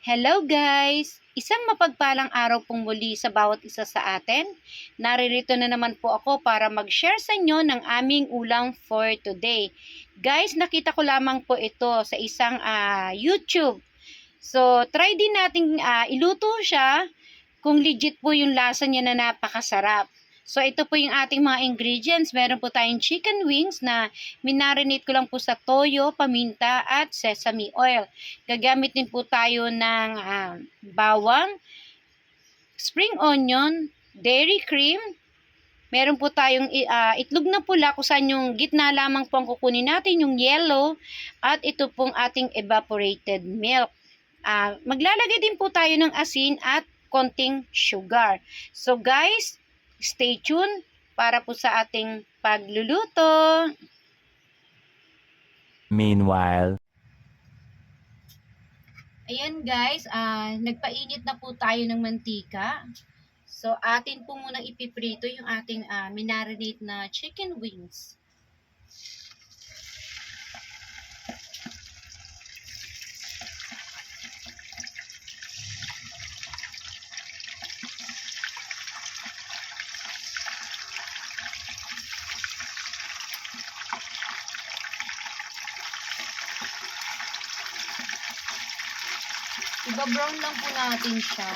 Hello guys! Isang mapagpalang araw pong muli sa bawat isa sa atin. Naririto na naman po ako para mag-share sa inyo ng aming ulam for today. Guys, nakita ko lamang po ito sa isang YouTube. So, try din nating iluto siya kung legit po yung lasa niya na napakasarap. So, ito po yung ating mga ingredients. Meron po tayong chicken wings na minarinate ko lang po sa toyo, paminta, at sesame oil. Gagamit din po tayo ng bawang, spring onion, dairy cream. Meron po tayong itlog na pula kung saan yung gitna lamang po ang kukunin natin, yung yellow. At ito pong ating evaporated milk. Maglalagay din po tayo ng asin at konting sugar. So guys, stay tuned para po sa ating pagluluto. Meanwhile, Ayan guys, nagpainit na po tayo ng mantika. So atin po munang ipiprito yung ating minarinate na chicken wings. Iba-brown lang po natin siya.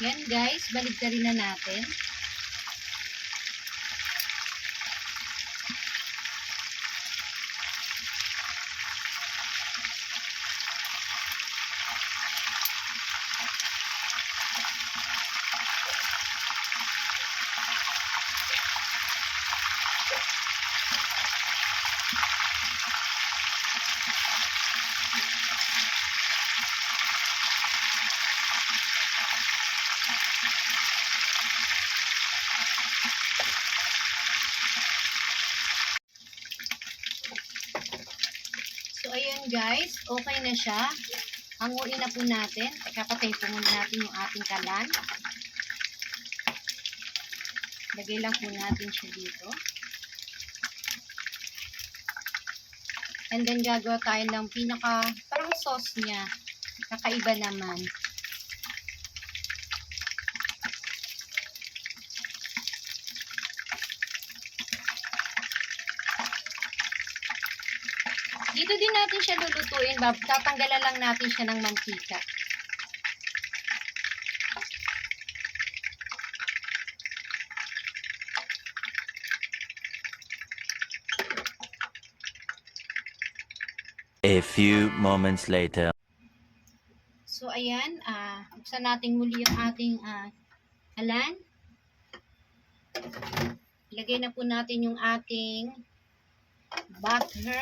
Yan guys, baligtarin na natin. So, ayan guys, okay na siya. Hanguin na po natin. Kapatay po muna natin yung ating kalan. Lagay lang po natin siya dito. And then, gagawa tayo ng parang sauce niya. Kakaiba naman. Dito din natin siya lulutuin, tatanggalan lang natin siya ng mantika. a few moments later. So, ayan, buksan natin muli yung ating kalan. Ilagay na po natin yung ating butter.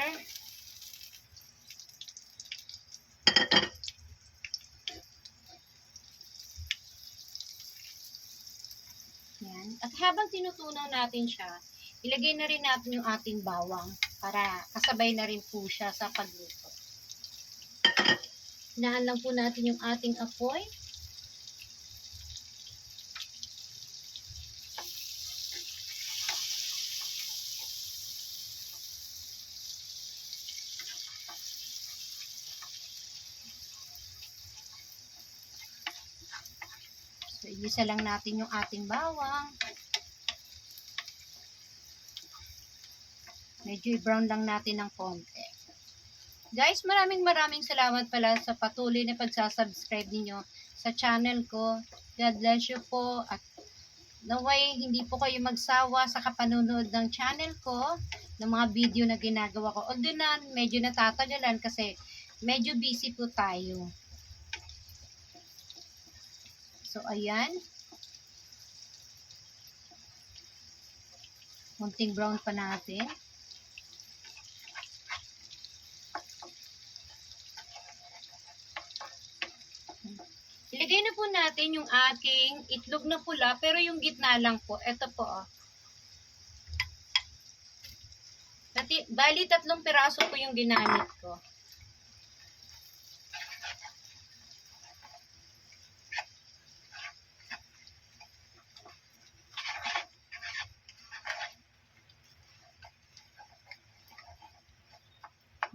Yan. At habang tinutunaw natin siya, ilagay na rin natin yung ating bawang para kasabay na rin po siya sa pagluto. Hinaan lang po natin yung ating apoy. So, igisa lang natin yung ating bawang. Medyo i-brown lang natin ng konti. Guys, maraming salamat pala sa patuloy na pagsasubscribe ninyo sa channel ko. God bless you po. At naway, hindi po kayo magsawa sa kapanunood ng channel ko, ng mga video na ginagawa ko. Although na medyo natatagalan kasi medyo busy po tayo. So, ayan. Munting brown pa natin. Ilagay na po natin yung ating itlog na pula, pero yung gitna lang po. Ito po, oh. Bali, 3 piraso po yung ginamit ko.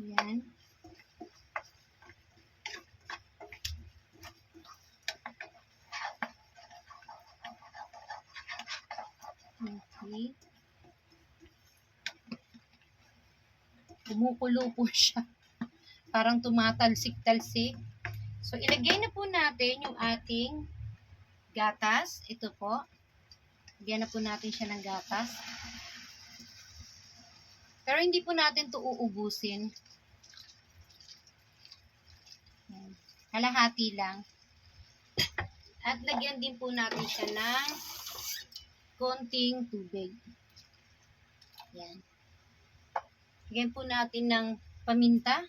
Yan. Okay. Kumukulo po siya. Parang tumatalsik-talsik. So, ilagay na po natin yung ating gatas. Ito po. Lagyan na po natin siya ng gatas. Pero hindi po natin ito uubusin. Kalahati lang. At lagyan din po natin siya ng konting tubig. Yan. Lagyan po natin ng paminta.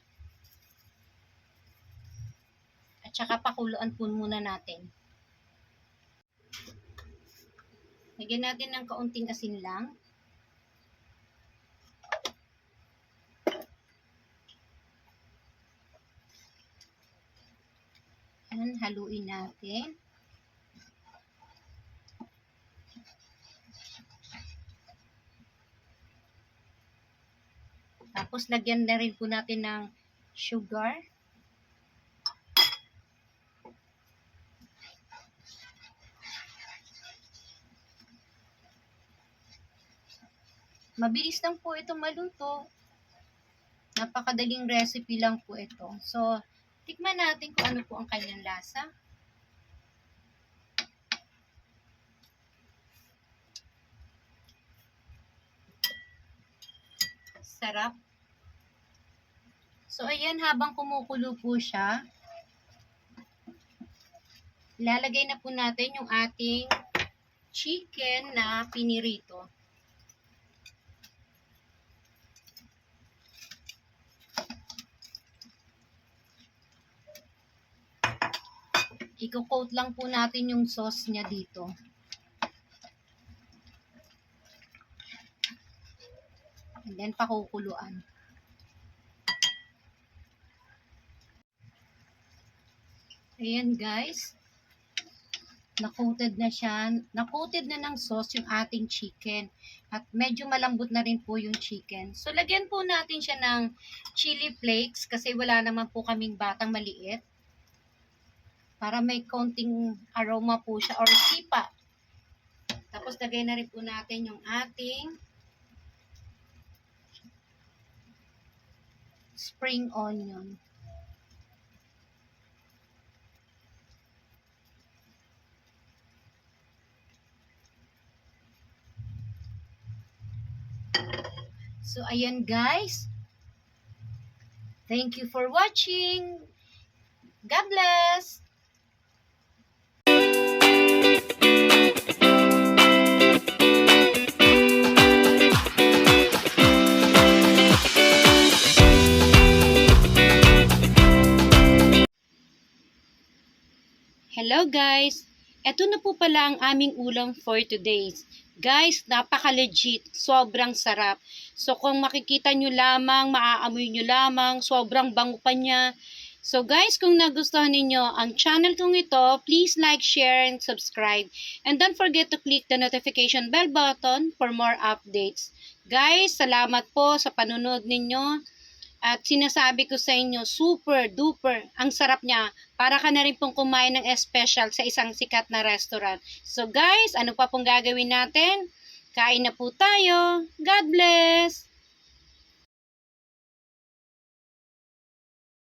At saka pakuluan po muna natin. Lagyan natin ng kaunting asin lang. Yan, haluin natin. Tapos, lagyan na rin po natin ng sugar. Mabilis lang po ito maluto. Napakadaling recipe lang po ito. So, tikman natin kung ano po ang kanyang lasa. Sarap. So, ayan, habang kumukulo po siya, ilalagay na po natin yung ating chicken na pinirito. Iko-coat lang po natin yung sauce niya dito. And then, pakukuluan. Ayan guys. Na-coated na siya. Na-coated na ng sauce yung ating chicken. At medyo malambot na rin po yung chicken. So, lagyan po natin siya ng chili flakes kasi wala naman po kaming batang maliit. Para may konting aroma po siya or sipa. Tapos, lagay na rin po natin yung ating spring onion. So, ayan guys. Thank you for watching. God bless! Hello guys! Ito na po pala ang aming ulam for today. Guys, napaka-legit. Sobrang sarap. So kung makikita nyo lamang, maaamoy nyo lamang, sobrang bango pa niya. So guys, kung nagustuhan ninyo ang channel kong ito, please like, share, and subscribe. And don't forget to click the notification bell button for more updates. Guys, salamat po sa panunod ninyo. At sinasabi ko sa inyo, super duper, ang sarap niya. Para ka na rin pong kumain ng special sa isang sikat na restaurant. So guys, ano pa pong gagawin natin? Kain na po tayo. God bless!